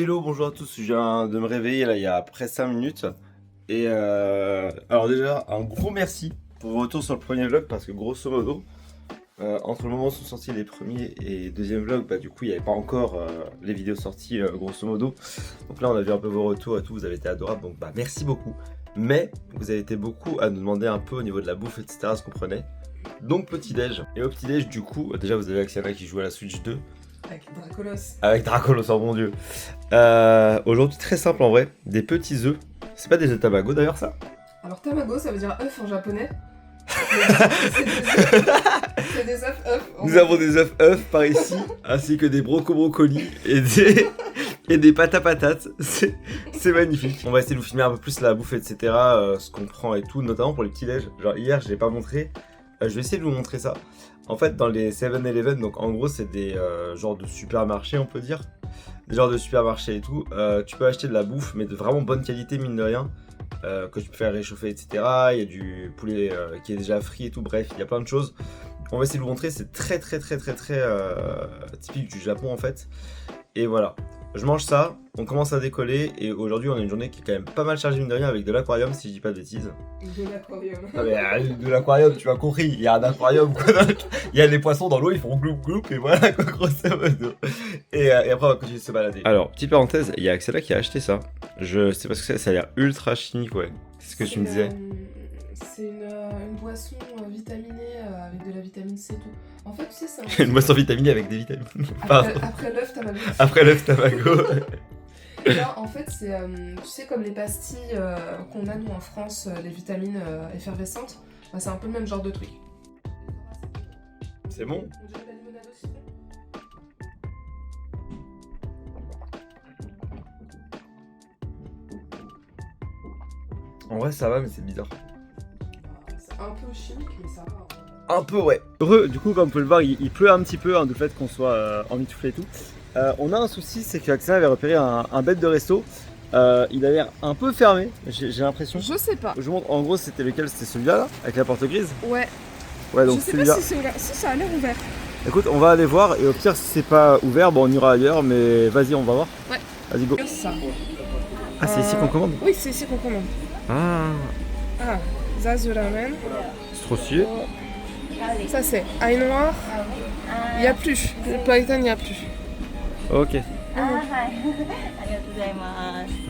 Hello, bonjour à tous, je viens de me réveiller là il y a après 5 minutes. Et alors déjà, un gros merci pour vos retours sur le premier vlog parce que grosso modo, entre le moment où sont sortis les premiers et deuxième vlog, bah du coup il n'y avait pas encore les vidéos sorties grosso modo. Donc là on a vu un peu vos retours et tout, vous avez été adorables, donc bah merci beaucoup. Mais vous avez été beaucoup à nous demander un peu au niveau de la bouffe etc, ce qu'on prenait. Donc petit déj. Et au petit déj du coup, déjà vous avez Axiana qui joue à la Switch 2. Avec Dracolos. Avec Dracolos, oh mon dieu. Aujourd'hui, très simple en vrai, des petits œufs. C'est pas des œufs Tamago d'ailleurs, ça? Alors Tamago, ça veut dire œuf en japonais. C'est des œufs. Nous avons des œufs par ici, ainsi que des brocolis et des pâtes à patates. C'est magnifique. On va essayer de vous filmer un peu plus la bouffe, etc. Ce qu'on prend et tout, notamment pour les petits déj. Genre hier, je l'ai pas montré. Je vais essayer de vous montrer ça. En fait, dans les 7-Eleven, donc en gros, c'est des genres de supermarchés, on peut dire. Des genres de supermarchés et tout. Tu peux acheter de la bouffe, mais de vraiment bonne qualité, mine de rien. Que tu peux faire réchauffer, etc. Il y a du poulet qui est déjà frit et tout. Bref, il y a plein de choses. On va essayer de vous montrer. C'est très typique du Japon, en fait. Et voilà. Je mange ça, on commence à décoller et aujourd'hui on a une journée qui est quand même pas mal chargée mine de rien avec de l'aquarium si je dis pas de bêtises. De l'aquarium. Ah mais de l'aquarium, tu m'as compris, il y a un aquarium quoi. Il y a les poissons dans l'eau, ils font gloup gloup et voilà quoi grosso modo. Et après on va continuer de se balader. Alors, petite parenthèse, il y a Axela qui a acheté ça. Je sais pas ce que c'est, ça a l'air ultra chimique ouais. C'est ce que tu me disais. C'est une boisson vitaminée avec de la vitamine C et tout. En fait, tu sais, c'est une boisson vitaminée avec des vitamines. Après l'œuf Tamago. Après l'œuf Tamago. Là, en fait, c'est, tu sais, comme les pastilles qu'on a nous en France, les vitamines effervescentes, bah, c'est un peu le même genre de truc. C'est bon? On dirait de la limonade au citron. En vrai ça va mais c'est bizarre. C'est un peu chimique, mais ça va. Un peu ouais. Heureux, du coup comme vous pouvez le voir il pleut un petit peu hein, du fait qu'on soit emmitouflé et tout. On a un souci, c'est qu'Axel avait repéré un bête de resto. Il a l'air un peu fermé, j'ai l'impression. Je sais pas. Je vous montre, en gros c'était lequel? C'était celui-là là, avec la porte grise? Ouais. Ouais donc je sais celui-là. pas si c'est ouvert. Si ça a l'air ouvert. Écoute, on va aller voir et au pire si c'est pas ouvert, bon on ira ailleurs mais vas-y on va voir. Ouais. Vas-y go. Ça. Ah c'est ici qu'on commande? Oui, c'est ici qu'on commande. Ah, Zazu ramen. c'est trop stylé. Ça c'est ail noir. Il n'y a plus. Le Python, il n'y a plus. Ok. Arigatou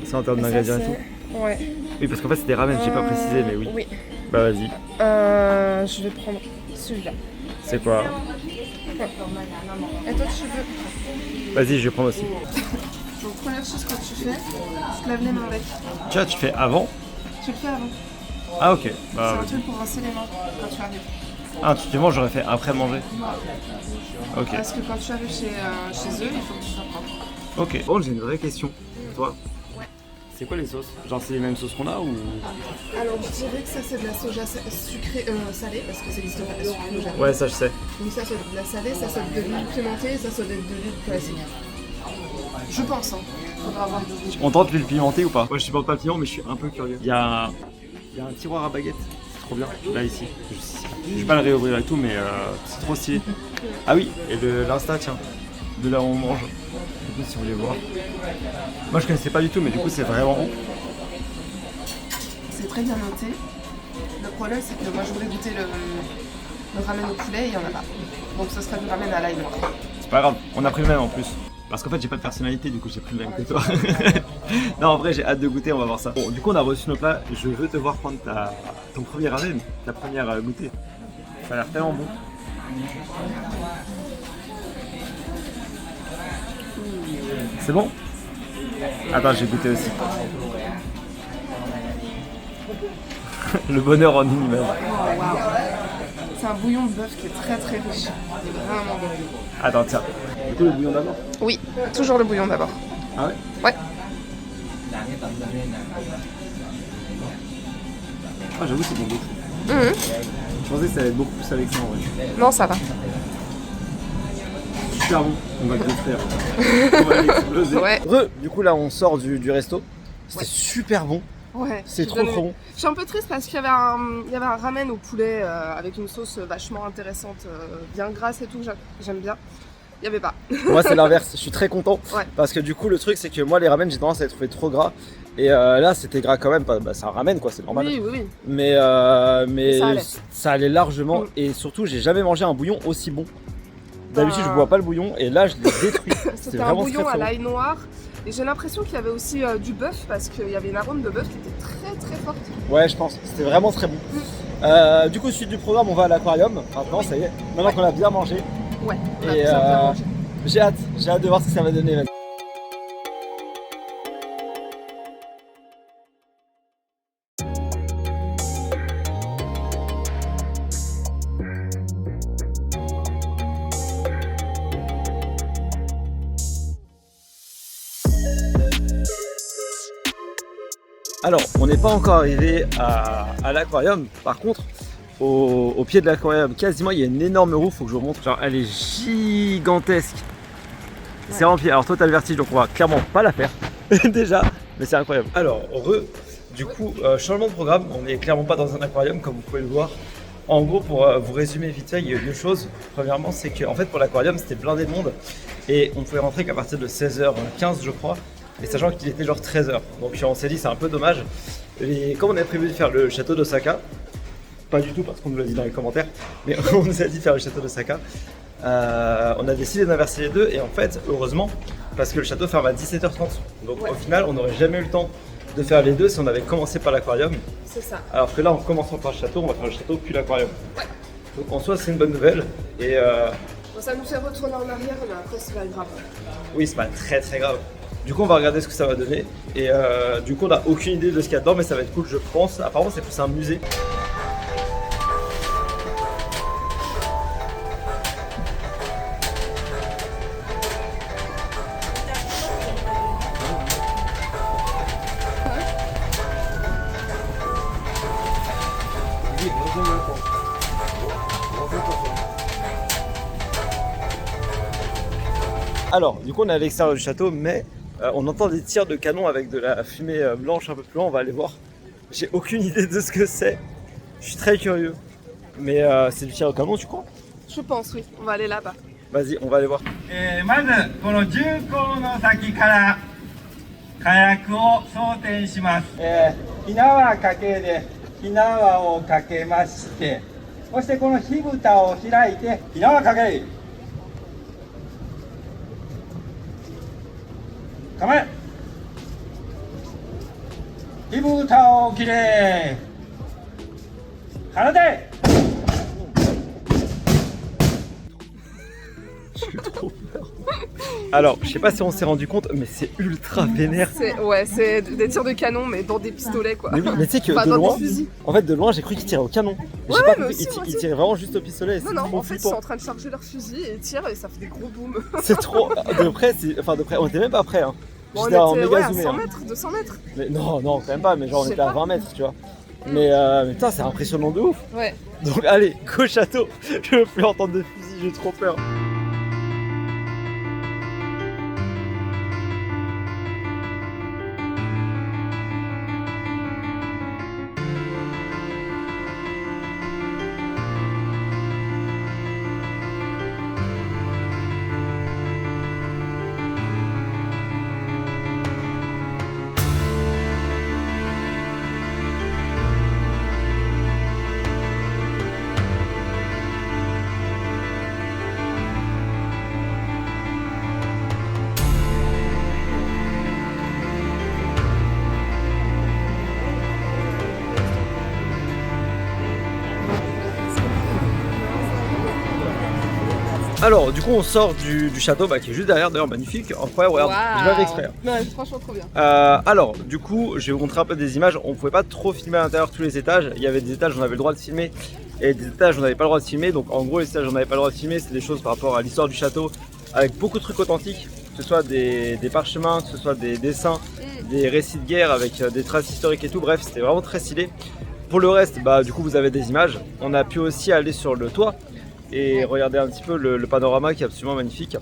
Ça en termes Et ça, d'ingrédients et tout. c'est- Ouais. Oui parce qu'en fait c'est des ramen, j'ai pas précisé mais oui. Oui. Bah vas-y. Je vais prendre celui-là. C'est quoi? Et toi, tu veux. Vas-y je vais prendre aussi. Donc, première chose que tu fais, tu te laves les mains avec. Tiens tu fais avant? Tu le fais avant. Ah ok. C'est Bah, un truc pour rincer les mains quand tu arrives. ah tu te manges, j'aurais fait après manger. Ok. Parce que quand tu arrives chez eux, il faut que tu sois propre. Ok. Bon, j'ai une vraie question pour toi. C'est quoi les sauces? Genre c'est les mêmes sauces qu'on a ou? Alors, je dirais que ça, c'est de la soja sucrée, salée, parce que ça n'existe pas la sucrée au Japon. Ouais, ça je sais. Donc, ça, c'est de la salée, ça, c'est de l'huile pimentée, ça, c'est de l'huile classique. Je pense, hein. Faudra voir. On tente l'huile pimentée ou pas? Moi je supporte pas le piment mais je suis un peu curieux. Il y a un tiroir à baguette. C'est trop bien. Là ici. Je vais pas le réouvrir et tout mais c'est trop stylé. Ah oui, et de l'insta tiens. De là où on mange. Du coup si vous voulez voir. Moi je connaissais pas du tout mais du coup c'est vraiment bon. C'est très bien noté. Le problème, c'est que moi, je voulais goûter le ramen au poulet et il n'y en a pas. Donc, ce serait du ramen à l'ail noir. C'est pas grave, on a pris le même en plus. Parce qu'en fait j'ai pas de personnalité du coup j'ai pris le même que toi. Non en vrai j'ai hâte de goûter, on va voir ça. Bon du coup on a reçu nos plats, je veux te voir prendre ton premier ramen, ta première goûtée. Ça a l'air tellement bon. C'est bon? Attends j'ai goûté aussi. Le bonheur en une image. Oh, waouh. C'est un bouillon de bœuf qui est très très riche. Il est vraiment bon. Attends tiens. Du coup le bouillon d'abord? Oui, toujours le bouillon d'abord. Ah ouais? Ouais. Ah j'avoue c'est bon beaucoup. Je pensais que ça allait être beaucoup plus avec ça en vrai. Non, ça va. Super bon, on va le détruire. On va l'exploser. Ouais. Du coup là on sort du resto. C'était super bon. Ouais. C'est trop bon. Je suis un peu triste parce qu'il y avait un ramen au poulet avec une sauce vachement intéressante, bien grasse et tout, j'aime bien. il y avait pas. Moi c'est l'inverse, je suis très content. Ouais. Parce que du coup le truc c'est que moi les ramen j'ai tendance à les trouver trop gras. Et là c'était gras quand même, bah, c'est un ramen quoi, c'est normal. Oui. Mais ça allait largement. Et surtout j'ai jamais mangé un bouillon aussi bon. D'habitude je bois pas le bouillon et là je l'ai détruit. C'était un bouillon à l'ail noir. Et j'ai l'impression qu'il y avait aussi du bœuf parce qu'il y avait une arôme de bœuf qui était très très forte. Ouais je pense, c'était vraiment très bon. Du coup suite du programme on va à l'aquarium. Maintenant ça y est, maintenant qu'on a bien mangé. Ouais, et j'ai hâte de voir ce que ça va donner. Alors, on n'est pas encore arrivé à l'aquarium. Par contre, au pied de l'aquarium, quasiment, il y a une énorme roue. Faut que je vous montre. Genre, elle est gigantesque. Ouais. C'est rempli. Alors, toi, t'as le vertige, donc on va clairement pas la faire. Déjà, mais c'est incroyable. Alors, du coup, changement de programme. On n'est clairement pas dans un aquarium, comme vous pouvez le voir. En gros, pour vous résumer vite fait, il y a eu deux choses. Premièrement, c'est qu'en fait, pour l'aquarium, c'était blindé de monde. Et on pouvait rentrer qu'à partir de 16h15, je crois. Et sachant qu'il était genre 13h, donc on s'est dit c'est un peu dommage. Et comme on avait prévu de faire le château d'Osaka, pas du tout parce qu'on nous l'a dit dans les commentaires, mais on nous a dit de faire le château d'Osaka, on a décidé d'inverser les deux et en fait heureusement parce que le château ferme à 17h30. Donc au final on n'aurait jamais eu le temps de faire les deux si on avait commencé par l'aquarium. C'est ça. Alors que là en commençant par le château, on va faire le château puis l'aquarium. Ouais. Donc en soi c'est une bonne nouvelle et bon, ça nous fait retourner en arrière mais après c'est pas grave. Oui c'est pas très très grave. Du coup on va regarder ce que ça va donner et du coup on n'a aucune idée de ce qu'il y a dedans mais ça va être cool je pense. Apparemment c'est plus un musée. Alors du coup on est à l'extérieur du château mais on entend des tirs de canon avec de la fumée blanche un peu plus loin, on va aller voir. J'ai aucune idée de ce que c'est. Je suis très curieux. Mais c'est du tir au canon, tu crois? Je pense, oui. On va aller là-bas. Vas-y, on va aller voir. まずこの銃口の先から火薬を装填します。火縄かけで火縄をかけまして、そしてこの火蓋を開いて火縄かけ。構え。火蓋を切れ。放て。 J'ai eu trop peur. Alors, je sais pas si on s'est rendu compte, mais c'est ultra vénère. C'est des tirs de canon, mais dans des pistolets quoi. Mais oui, mais tu sais que enfin, de loin, fusils. en fait, de loin, j'ai cru qu'ils tiraient au canon. Ouais, j'ai pas mais compris, aussi, ils tiraient vraiment juste au pistolet. Non, en fait, ils sont en train de charger leur fusil et ils tirent et ça fait des gros booms. C'est trop. De près, on était même pas près. Hein. Bon, J'étais on était méga zoomé. à 100 mètres, 200 mètres. Mais non, quand même pas, mais genre on était à 20 mètres, tu vois. Mais putain, c'est impressionnant de ouf. Ouais. Donc allez, go château. Je veux plus entendre de fusil, j'ai trop peur. Alors, du coup, on sort du château qui est juste derrière, d'ailleurs, magnifique. Incroyable, regarde, je l'avais exprès. Ouais, franchement, trop bien. Alors, du coup, je vais vous montrer un peu des images. On pouvait pas trop filmer à l'intérieur tous les étages. Il y avait des étages où on avait le droit de filmer et des étages où on n'avait pas le droit de filmer. Donc, en gros, les étages où on n'avait pas le droit de filmer, c'est des choses par rapport à l'histoire du château avec beaucoup de trucs authentiques, que ce soit des parchemins, que ce soit des dessins, des récits de guerre avec des traces historiques et tout. Bref, c'était vraiment très stylé. Pour le reste, du coup, vous avez des images. On a pu aussi aller sur le toit et regarder un petit peu le panorama qui est absolument magnifique.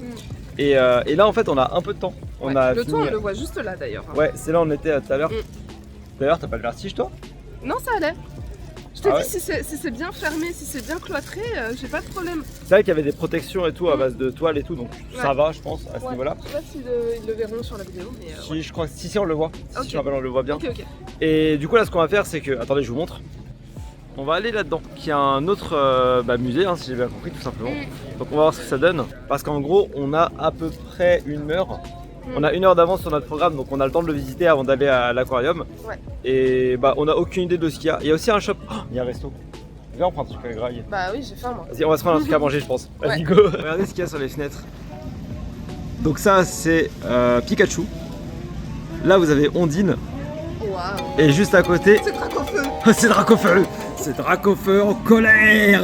Et là en fait on a un peu de temps. Le toit on le voit juste là d'ailleurs. Ouais, c'est là où on était tout à l'heure. D'ailleurs t'as pas le vertige toi? Non, ça allait. Je te Ah ouais. dis, si c'est bien fermé, si c'est bien cloîtré, j'ai pas de problème. C'est vrai qu'il y avait des protections et tout à base de toile et tout, donc ça va, je pense, à ce niveau-là. Je sais pas s'ils ils le verront sur la vidéo, mais. Si, je crois que si, on le voit. Ok. Si je me rappelle, on le voit bien. Ok. Et du coup, là, ce qu'on va faire, c'est que. Attendez, je vous montre. On va aller là-dedans, qui est un autre musée, hein, si j'ai bien compris, tout simplement. Donc, on va voir ce que ça donne. Parce qu'en gros, on a à peu près 1 heure. On a 1 heure d'avance sur notre programme, donc on a le temps de le visiter avant d'aller à l'aquarium. Ouais. Et bah, on a aucune idée de ce qu'il y a. Il y a aussi un shop. Oh, il y a un resto. Viens, on prend un truc à grailler. Bah oui, j'ai faim moi. Vas-y, on va se prendre un truc à manger, je pense. Vas-y, Ouais. go. Regardez ce qu'il y a sur les fenêtres. Donc ça, c'est Pikachu. Là, vous avez Ondine. Waouh. Et juste à côté, C'est Dracofeu. c'est Dracofeu. C'est Dracofeu en colère.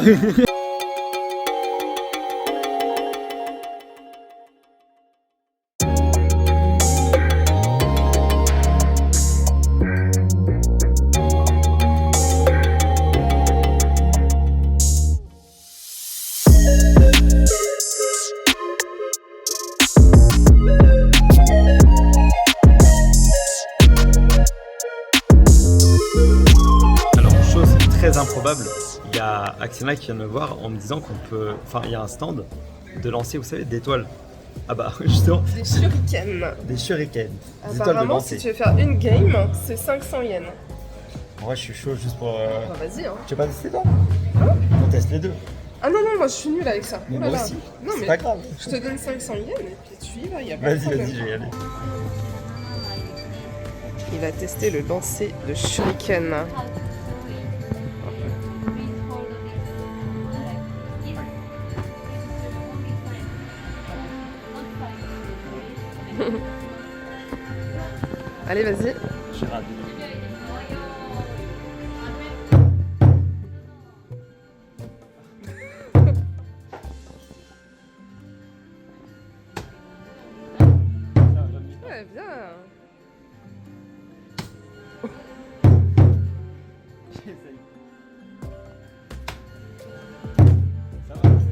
Alors, chose très improbable, il y a Axena qui vient de me voir en me disant qu'on peut. Enfin, il y a un stand de lancer, vous savez, d'étoiles. Ah bah, justement, Des shurikens. des shurikens. Des étoiles de Apparemment, lancer. si tu veux faire une game, c'est 500 yens. En vrai, je suis chaud juste pour. Bah vas-y, hein. Tu veux pas tester toi? On teste les deux. Ah non, non, moi je suis nulle avec ça. Mais Oh là moi là. aussi. Non, C'est mais pas grave. je te donne 500 yens et puis tu y vas, y a pas de Vas-y, problème. vas-y, je vais y aller. Il va tester le lancer de shuriken. Allez, vas-y. Je suis ravi. Ouais, bien.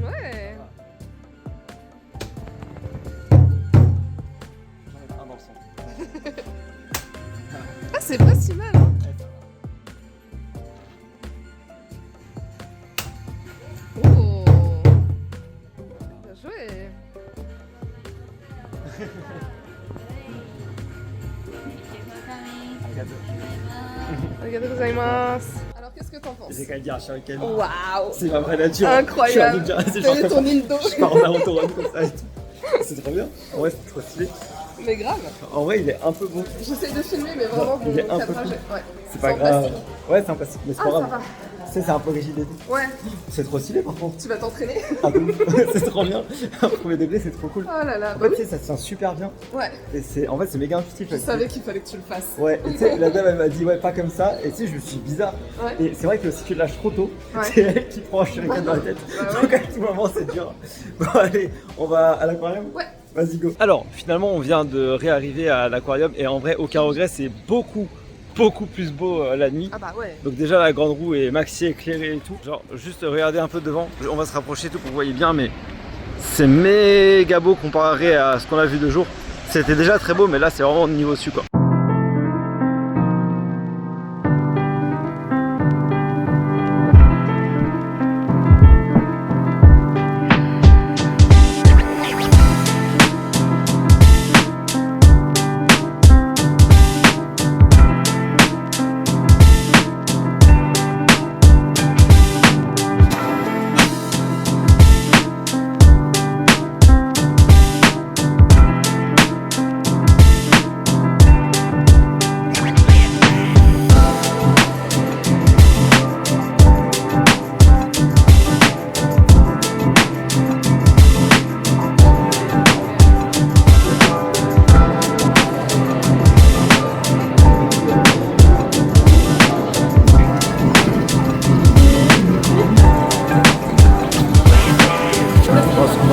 Ouais. Ah, c'est pas si mal. Hein. Oh. Bien joué. Arigatou gozaimasu. Alors, qu'est-ce que t'en penses? J'ai qu'à le dire, shuriken. Waouh. C'est ma vraie nature. Incroyable. Je suis un ninja, c'est Fais genre ton comme Indo. ça. Je pars en Naruto Run comme ça et tout. C'est trop bien. En vrai, c'est trop stylé. Mais grave. En vrai, il est un peu bon. J'essaie de filmer, mais vraiment, Il est un peu cadrage. Ouais. C'est pas Sans grave. plastique. Ouais, c'est un plastique, mais c'est Ah, pas ça grave. va. Tu sais, c'est un peu rigide et tout. Ouais. C'est trop stylé par contre. Tu vas t'entraîner? Ah, c'est trop bien. Un premier degré, c'est trop cool. Oh là là. En Bah fait, oui. tu sais, ça se tient super bien. Ouais. Et c'est, en fait, c'est méga intuitif. Je là. savais qu'il fallait que tu le fasses. Ouais, et tu sais, la dame elle m'a dit ouais, pas comme ça. Et tu sais, je me suis dit, bizarre. Ouais. Et c'est vrai que si tu le lâches trop tôt, Ouais. c'est elle qui prend un shuriken dans la tête. Bah ouais. Donc à tout moment, c'est dur. Bon, allez, on va à l'aquarium. Ouais. Vas-y, go. Alors, finalement, on vient de réarriver à l'aquarium. Et en vrai, aucun regret, c'est beaucoup plus beau la nuit. Ah bah ouais. Donc déjà la grande roue est maxi éclairée et tout. Genre juste regardez un peu devant. On va se rapprocher et tout pour que vous voyez bien, mais c'est méga beau comparé à ce qu'on a vu de jour. C'était déjà très beau, mais là c'est vraiment niveau dessus quoi.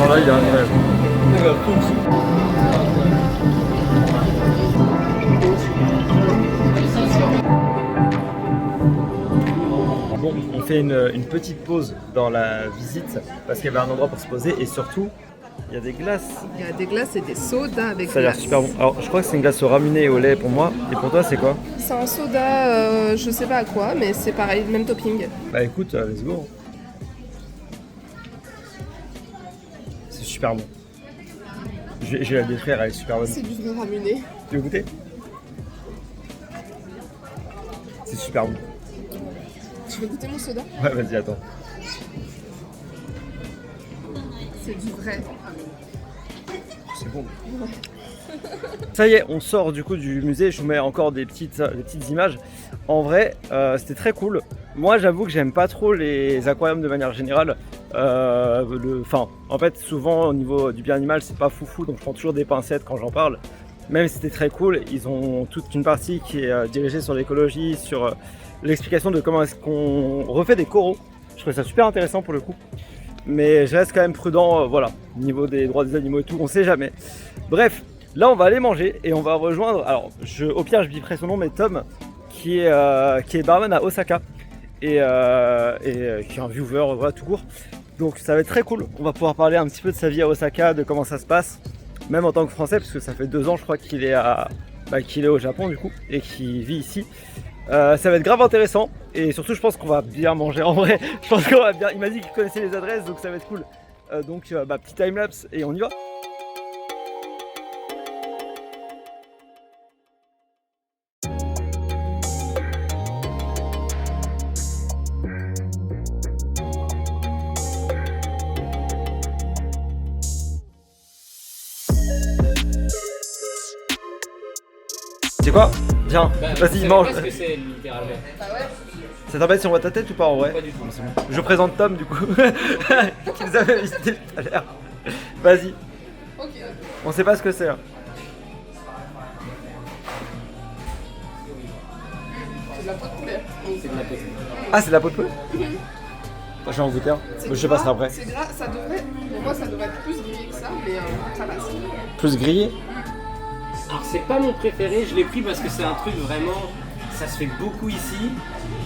Là il est incroyable. Bon, on fait une petite pause dans la visite parce qu'il y avait un endroit pour se poser et surtout Il y a des glaces. Il y a des glaces et des sodas avec Ça a l'air glace. super bon. Alors, je crois que c'est une glace au raminé et au lait pour moi. Et pour toi, c'est quoi? C'est un soda, je sais pas à quoi, mais c'est pareil, même topping. Bah écoute, let's go. C'est super bon. Je vais la décrire, elle est super bonne. C'est du vrai ramené. Tu veux goûter? C'est super bon. Tu veux goûter mon soda? Ouais, vas-y, attends. C'est du vrai. C'est bon. Ça y est, on sort du coup du musée. Je vous mets encore des petites images. En vrai, c'était très cool. Moi, j'avoue que j'aime pas trop les aquariums de manière générale. En fait, souvent au niveau du bien animal, c'est pas foufou, donc je prends toujours des pincettes quand j'en parle. Même si c'était très cool, ils ont toute une partie qui est dirigée sur l'écologie, sur l'explication de comment est-ce qu'on refait des coraux. Je trouvais ça super intéressant pour le coup. Mais je reste quand même prudent, voilà, au niveau des droits des animaux et tout, on sait jamais. Bref, là on va aller manger et on va rejoindre, alors au pire je biperai son nom, mais Tom, qui est barman à Osaka et qui est un viewer, voilà, tout court. Donc ça va être très cool, on va pouvoir parler un petit peu de sa vie à Osaka, de comment ça se passe, même en tant que Français, parce que ça fait 2 ans je crois qu'il est au Japon du coup, et qu'il vit ici. Ça va être grave intéressant et surtout je pense qu'on va bien manger en vrai. Je pense qu'on va bien. Il m'a dit qu'il connaissait les adresses donc ça va être cool. Petit timelapse et on y va. C'est quoi? Viens, vas-y, mange. Je sais pas ce que c'est littéralement. Ça t'embête si on voit ta tête ou pas en vrai? Pas du tout. Je présente Tom du coup, qui nous avait visité tout à l'heure. Vas-y, Ok. on sait pas ce que c'est. Hein. C'est de la peau de poulet. C'est de la peau. Ah, c'est de la peau de poulet? Je vais en goûter un. C'est Je gras, passerai après. C'est gras, ça devrait. Pour moi, ça devrait être plus grillé que ça, mais ça passe. Plus grillé? Alors c'est pas mon préféré, je l'ai pris parce que c'est un truc vraiment, ça se fait beaucoup ici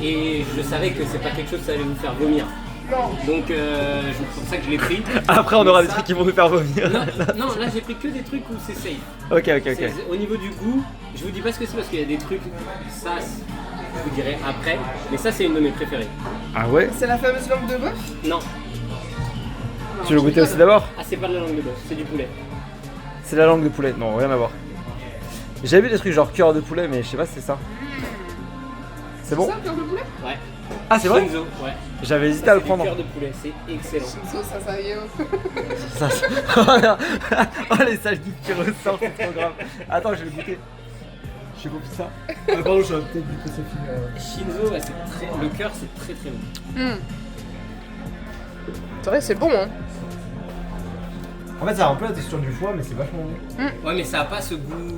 et je savais que c'est pas quelque chose que ça allait vous faire vomir. Non. Donc c'est pour ça que je l'ai pris. Après, on aura Mais des ça- trucs qui vont nous faire vomir. Non, là j'ai pris que des trucs où c'est safe. Ok. C'est- Au niveau du goût, je vous dis pas ce que c'est parce qu'il y a des trucs, ça je vous dirai après, mais ça c'est une de mes préférées. Ah ouais? C'est la fameuse langue de bœuf? Non, Tu veux goûter aussi d'abord? ah c'est pas de la langue de bœuf, c'est du poulet. C'est la langue de poulet. Non, rien à voir. J'ai vu des trucs genre cœur de poulet, mais je sais pas si c'est ça. C'est bon? C'est ça, cœur de poulet? Ouais. Ah, c'est vrai? Shinzo, ouais. J'avais hésité Ça, à le c'est prendre. du cœur de poulet, c'est excellent. Ça y est. Ça, oh, les sales geeks qui ressortent, c'est trop grave. Attends, je vais le goûter. Je sais pas plus ça. Ah, pardon, je vais peut-être goûter ce film. Shinzo, ouais, c'est très... le cœur c'est très très bon. C'est vrai, c'est bon, hein. En fait, ça a un peu la texture du foie, mais c'est vachement bon. Ouais, mais ça a pas ce goût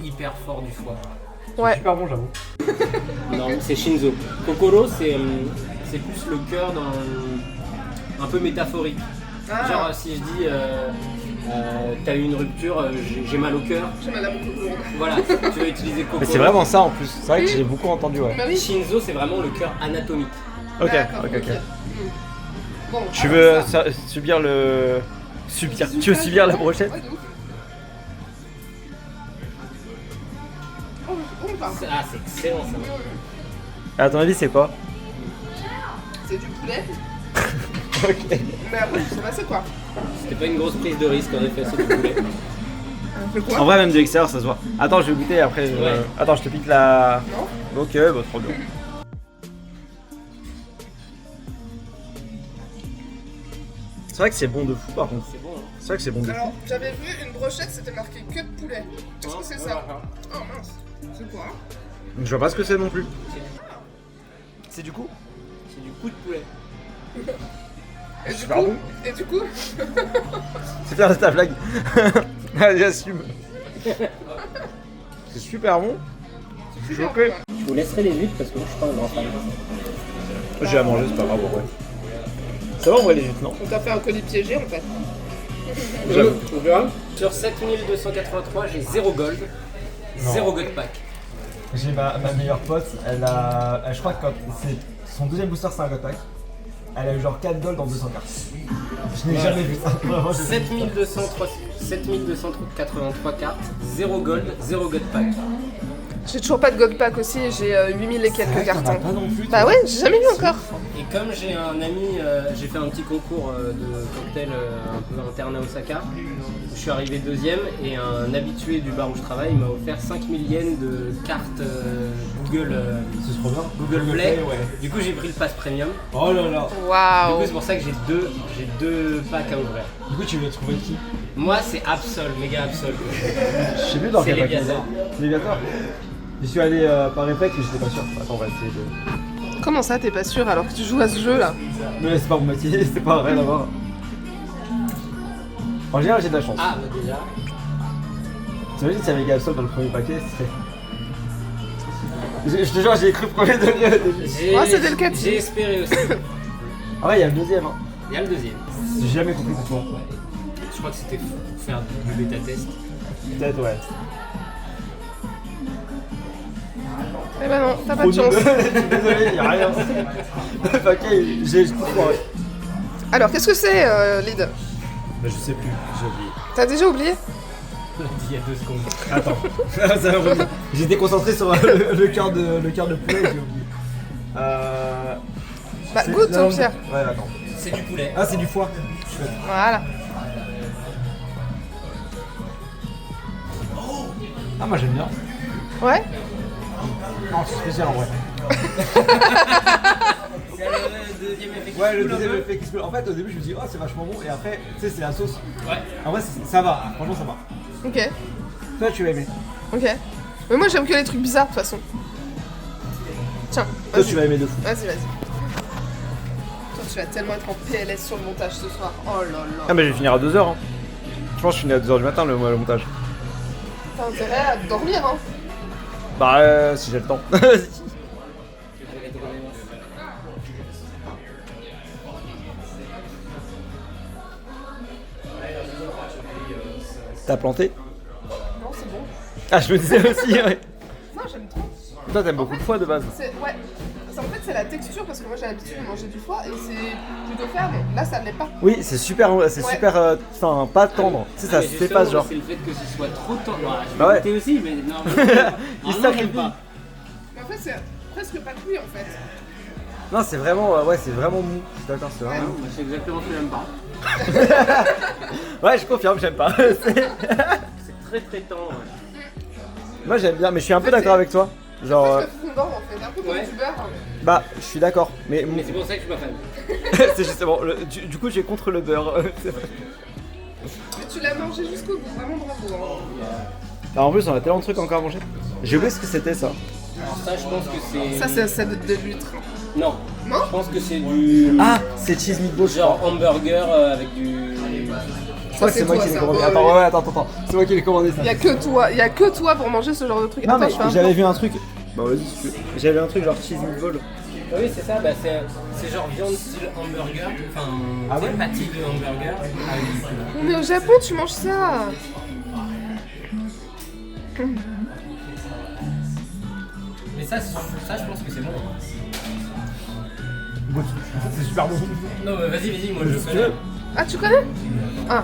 hyper fort du foie. Ouais. Super bon, j'avoue. Non, c'est Shinzo. Kokoro, c'est plus le cœur un peu métaphorique. Ah. Genre, si je dis t'as eu une rupture, j'ai mal au cœur, J'ai mal à beaucoup de monde. voilà, tu vas utiliser Kokoro. Mais c'est vraiment ça en plus. C'est vrai que j'ai beaucoup entendu, ouais. Bah oui. Shinzo, c'est vraiment le cœur anatomique. Ok. D'accord, Bon, Tu alors veux ça. subir le. Subir. Tu veux subir la brochette? Ouais, de ouf. Oh, pardon. Ah, c'est excellent ça. À ton avis, c'est quoi? C'est du poulet. Ok. Mais après, je sais pas c'est quoi. C'était pas une grosse prise de risque en effet, c'est du poulet. C'est quoi? En vrai, même de l'extérieur, ça se voit. Attends, je vais goûter après. Ouais. Attends, je te pique la. Non. Ok, bah trop bien. C'est vrai que c'est bon de fou par contre. C'est bon, hein. C'est vrai que c'est bon de fou. Alors, j'avais vu une brochette, c'était marqué que de poulet. Est-ce que c'est ça? Oh mince. C'est quoi? Je vois pas ce que c'est non plus. C'est du coup? C'est du coup de poulet. Et du Super coup, bon. et du coup, C'est faire de ta blague. Allez, assume. C'est super bon. Je suis choqué. Je vous laisserai les huîtres parce que moi je suis pas un grand fan. J'ai à manger, c'est pas grave en vrai. Ça va en vrai les huîtres, non? on t'a fait un colis piégé en fait. J'avoue. On verra. Sur 7283, j'ai 0 gold, 0 god pack. J'ai ma meilleure pote, je crois que c'est son deuxième booster, c'est un god pack. Elle a eu genre 4 gold dans 200 cartes. Je n'ai jamais vu ça. Vraiment, j'ai- 7283 cartes, 0 gold, 0 god pack. J'ai toujours pas de God Pack aussi, j'ai 8000 et quelques T'en as cartons. pas non plus. Bah ouais, j'ai jamais vu encore. Et comme j'ai un ami, j'ai fait un petit concours de cocktail un peu interne à Osaka, je suis arrivé deuxième et un habitué du bar où je travaille m'a offert 5000 yens de cartes Google, C'est trop bien. Google Play. ouais. Du coup j'ai pris le pass premium. Oh là là. Du coup Waouh. c'est pour ça que j'ai deux packs à ouvrir. Du coup, tu veux trouver qui? Moi c'est Absol, méga Absol. Je sais plus dans C'est quel paquet. Léviathan. Léviathan. J'y suis allé par réflexe, mais j'étais pas sûr. Attends, on va essayer de. Comment ça, t'es pas sûr alors que tu joues à ce jeu là? Mais c'est pas mon métier, c'est pas rien à voir. En général, j'ai de la chance. Ah bah déjà. T'imagines s'il y avait Gabsol dans le premier paquet, c'est. Je te jure, j'ai cru premier degré au début. c'était le 4. J'ai espéré aussi. Ah ouais, il y a le deuxième. Hein. Il y a le deuxième. J'ai jamais compris pourquoi. Je crois que c'était pour faire du bêta test. Peut-être, ouais. Eh ben non, t'as pas de Trop chance. nul. Je suis désolé, y'a rien. Le paquet, j'ai tout foiré. Alors, qu'est-ce que c'est, Lyd? Bah, je sais plus, j'ai oublié. T'as déjà oublié? On l'a dit il y a 2 secondes. Attends, ça va revenir. J'étais concentré sur le cœur de poulet, j'ai oublié. Bah, C'est- goûte, non, Pierre. Ouais, attends. C'est du poulet. Ah, c'est du foie. Chouette. Voilà. Ah, moi j'aime bien. Ouais? Non, c'est spécial en vrai. C'est le deuxième effet. Ouais, le deuxième effet qui se peut. En fait, au début, je me dis, oh, c'est vachement bon. Et après, tu sais, c'est la sauce. Ouais. En vrai, ça va. Franchement, ça va. Ok, Toi, tu vas aimer. ok. Mais moi, j'aime que les trucs bizarres de toute façon. Tiens, Toi, vas-y. tu vas aimer de fou. Vas-y, vas-y. Toi, tu vas tellement être en PLS sur le montage ce soir. Oh là là. Ah, mais je vais finir à 2h. Hein. Je pense que je finis à 2h du matin le montage. T'as intérêt à dormir, hein. Bah, si j'ai le temps. T'as planté? Non, c'est bon. Ah, je me disais aussi, ouais. Non, j'aime trop. Toi, t'aimes beaucoup de foie de base. Ouais. En fait, c'est la texture parce que moi j'ai l'habitude de manger du foie et c'est plutôt ferme. Là, ça ne l'est pas. Oui, c'est super, Ouais. enfin, pas tendre. Tu sais, ça Mais se justement, dépasse, genre. C'est le fait que ce soit trop tendre. Voilà, je Bah vais ouais. goûter aussi, mais non. Il non, sacrifie. j'aime pas. Mais en fait, c'est presque pas cuit en fait. Non, c'est vraiment, ouais, c'est vraiment mou. Je suis d'accord, c'est Ah vraiment. non, moi, c'est exactement ce que j'aime pas. Ouais, je confirme, j'aime pas. C'est- C'est très très tendre. Moi, j'aime bien, mais je suis un peu d'accord avec toi. Genre, Presque fondant en fait, un peu comme Ouais. du beurre. bah, je suis d'accord. Mais Mais c'est pour ça que je suis pas fan. c'est justement, du coup, j'ai contre le beurre. Mais tu l'as mangé jusqu'au bout, vraiment bravo. Hein. Alors, en plus, on a tellement de trucs encore à manger. J'ai oublié ce que c'était ça. Alors ça, je pense que c'est... Ça, c'est de l'huître. Non. Non? Je pense que c'est du... Ah, c'est cheese meatball. Genre hamburger avec du... Je crois que c'est moi toi, qui l'ai ça. commandé. Ouais, Attends, ouais. ouais, attends. C'est moi qui l'ai commandé ça. Y a que toi pour manger ce genre de truc. Non, Attends, mais je fais un j'avais plan. vu un truc. Bah, vas-y, si tu veux. J'avais un truc genre cheese meatball. Oui, c'est ça, bah, c'est genre viande style hamburger, enfin, Ah ouais pâtis de hamburger avec du poulet. On est au Japon, tu manges ça. Mais ça, je pense que c'est bon. C'est super bon. Non, mais vas-y, moi je Si tu connais. veux. Ah, tu connais? Ah,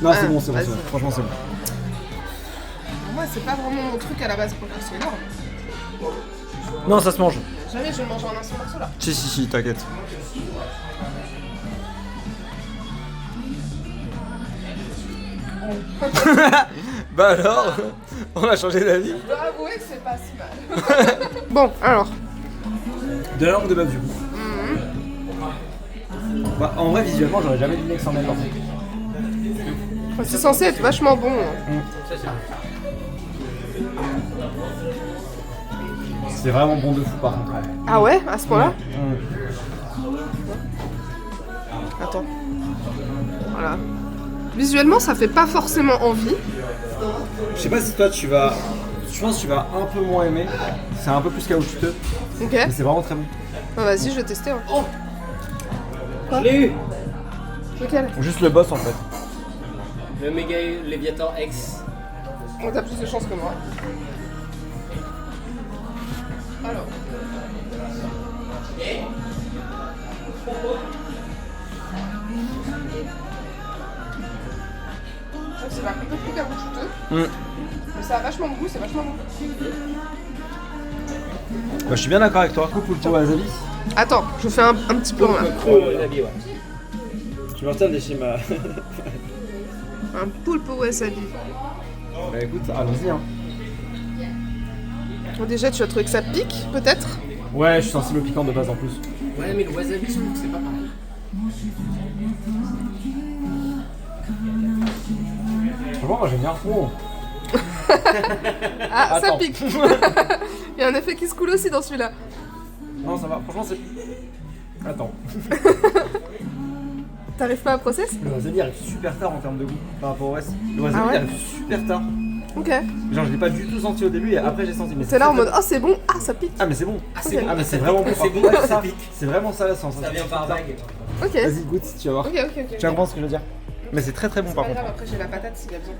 Non, c'est Ah, bon, c'est bon. vas-y. Franchement, c'est bon. moi, c'est pas vraiment mon truc à la base pour faire c'est énorme. Non, ça se mange. Jamais je vais le manger en un seul morceau là. Si, t'inquiète. Bah alors, on a changé d'avis. Je dois avouer que c'est pas si mal. Bon, alors. De la langue de bœuf du coup. Bah, en vrai, visuellement, j'aurais jamais deviné que c'en est pas. C'est censé être vachement bon. Hein. Ça, c'est bon. C'est vraiment bon de fou par contre. Ah ouais, à ce point-là? Attends. Voilà. Visuellement, ça fait pas forcément envie. Je sais pas si toi tu vas. Je pense que tu vas un peu moins aimer. C'est un peu plus caoutchouteux, Ok. mais c'est vraiment très bon. Bah, vas-y, je vais tester. Hein. Je l'ai eu. Lequel? Juste le boss en fait. Le méga Léviathan X. Oh, t'as plus de chance que moi. Alors. Mais ça a vachement de goût, c'est vachement bon. Bah, je suis bien d'accord avec toi. Coupe le wasabi. Attends, je fais un petit plan là. Wasabi, ouais. Je me retiens des schémas. Un poulpe au wasabi. Bah écoute, allons-y hein. Bon, déjà, tu as trouvé que ça pique, peut-être? Ouais, je suis sensible au piquant de base en plus. Ouais, mais le wasabi, je trouve que c'est pas pareil. Franchement, moi j'aime bien. Oh. Ah, ça Attends. pique. Il y a un effet qui se coule aussi dans celui-là. Non, ça va. Franchement, c'est. Attends. T'arrives pas à process? Le wasabi arrive super tard en termes de goût par rapport au reste. Le wasabi Ah ouais arrive super tard. Ok. Genre, je l'ai pas du tout senti au début et après j'ai senti. Mais T'es là en très, mode, oh c'est bon, ah ça pique. Ah, mais c'est bon. Ah, c'est bon. Ah, mais c'est vraiment bon. C'est bon, Ouais, ça ça pique. C'est vraiment ça la sensation. Ça vient par vague. Ok. Vas-y, goûte, tu vas voir. Ok. Tu vas comprendre ce que je veux dire. Mais c'est très très bon C'est par pas contre. grave, après j'ai la patate s'il y a besoin.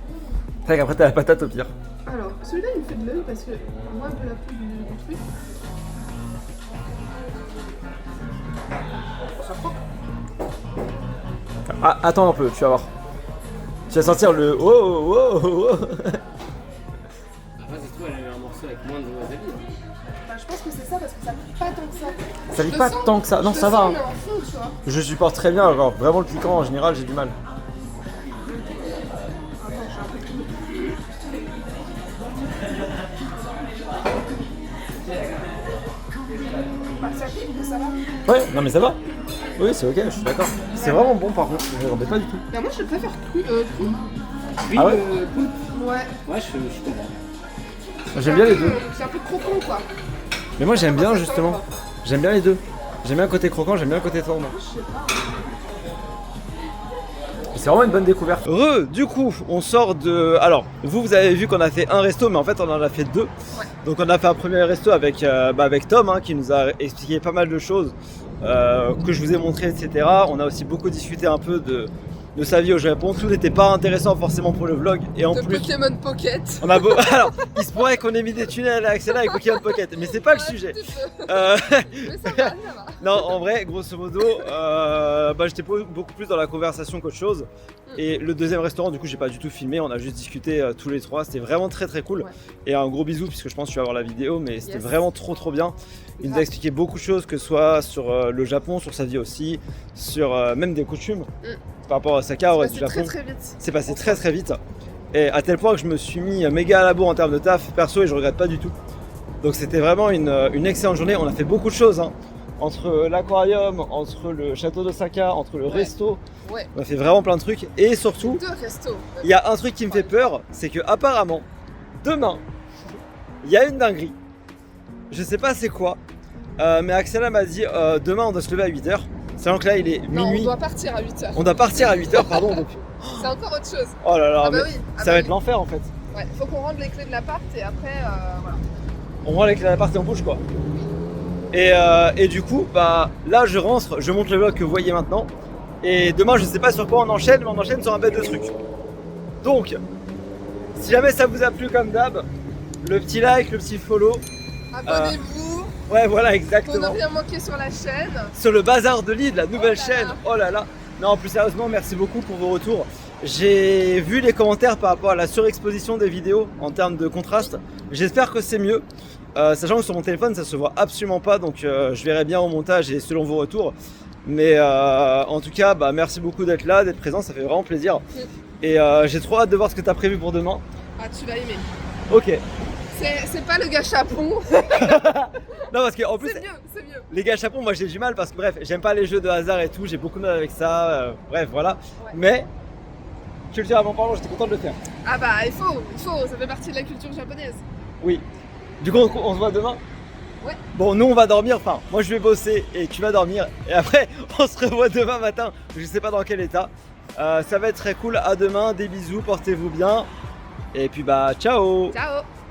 C'est vrai qu'après t'as la patate au pire. Alors, celui-là il me fait de l'œil parce que on voit un peu la pub du truc. Ça croque. Ah, attends un peu, tu vas voir. Tu vas sentir le oh oh oh oh. Après, c'est tout, elle a eu un morceau avec moins de wasabi. Bah, je pense que c'est ça parce que ça pique pas tant que ça. Ça pique pas tant que ça. Non, Je ça le va. sens, Hein. mais en fond, tu vois. Je supporte très bien. Alors, vraiment le piquant en général, j'ai du mal. Bah, ça pique, mais ça va. Ouais, non mais ça va. Oui, c'est ok, je suis d'accord. C'est vraiment bon par contre. Je ne rendais pas du tout. Mais moi je préfère cru. Oui, Ah ouais poulpe. Ouais. Ouais, je suis content. J'aime bien les deux. C'est un peu croquant quoi. Mais moi j'aime bien justement. J'aime bien les deux. J'aime bien le côté croquant, j'aime bien le côté tendre. Je sais pas. C'est vraiment une bonne découverte. Du coup, on sort de... Alors, vous avez vu qu'on a fait un resto, mais en fait on en a fait deux. Ouais. Donc on a fait un premier resto avec, avec Tom, hein, qui nous a expliqué pas mal de choses, que je vous ai montré, etc. On a aussi beaucoup discuté un peu de sa vie au Japon. Tout n'était pas intéressant forcément pour le vlog. Et en De plus, Pokémon Pocket. on a alors, il se pourrait qu'on ait mis des tunnels à Axela avec Pokémon Pocket, mais c'est pas le sujet. Mais ça va. Non, en vrai, grosso modo, j'étais beaucoup plus dans la conversation qu'autre chose. Et le deuxième restaurant, du coup, j'ai pas du tout filmé, on a juste discuté tous les trois. C'était vraiment très très cool. Ouais. Et un gros bisou, puisque je pense que tu vas voir la vidéo, mais c'était Yes. vraiment trop bien. Il nous a Grave. expliqué beaucoup de choses, que ce soit sur le Japon, sur sa vie aussi, sur même des coutumes par rapport à Osaka, au reste du C'est Japon. très vite. C'est passé très vite. Et à tel point que je me suis mis méga à la bourre en termes de taf perso et je regrette pas du tout. Donc c'était vraiment une excellente journée. On a fait beaucoup de choses, hein. Entre l'aquarium, entre le château d'Osaka, entre le Ouais. resto. Ouais. On a fait vraiment plein de trucs. Et surtout, Deux restos. il y a un truc qui me fait peur, c'est que apparemment, demain, il y a une dinguerie. Je sais pas c'est quoi, mais Axela m'a dit demain on doit se lever à 8h. Sachant que là il est Non, on minuit. doit partir à 8h. On doit partir à 8h, pardon. Donc... C'est encore autre chose. Oh là là, Ah bah mais oui. Ah ça bah va oui. être l'enfer en fait. Ouais, faut qu'on rende les clés de l'appart et après, voilà. On voit avec la partie en bouche quoi. Et du coup, bah là je rentre, je monte le vlog que vous voyez maintenant. Et demain je sais pas sur quoi on enchaîne, mais on enchaîne sur un bête de trucs. Donc, si jamais ça vous a plu comme d'hab, le petit like, le petit follow. Abonnez-vous Ouais voilà pour exactement. ne rien manquer sur la chaîne. Sur le bazar de Lille, la nouvelle Oh là chaîne. là. Oh là là. Non, plus sérieusement, merci beaucoup pour vos retours. J'ai vu les commentaires par rapport à la surexposition des vidéos en termes de contraste. J'espère que c'est mieux. Sachant que sur mon téléphone, ça se voit absolument pas. Donc je verrai bien au montage et selon vos retours. Mais en tout cas, bah, merci beaucoup d'être là, d'être présent. Ça fait vraiment plaisir. Et j'ai trop hâte de voir ce que tu as prévu pour demain. Ah, tu vas aimer. Ok. C'est pas le gâchapon. Non, parce qu'en plus, C'est mieux. les gâchapons, moi j'ai du mal parce que bref, j'aime pas les jeux de hasard et tout, j'ai beaucoup de mal avec ça, bref, voilà. Ouais. Mais, je le dis avant parlant, j'étais content de le faire. Ah bah, il faut, ça fait partie de la culture japonaise. Oui. Du coup, on se voit demain. Ouais. Bon, nous on va dormir, enfin, moi je vais bosser et tu vas dormir. Et après, on se revoit demain matin, je sais pas dans quel état. Ça va être très cool, à demain, des bisous, portez-vous bien. Et puis bah, ciao. Ciao.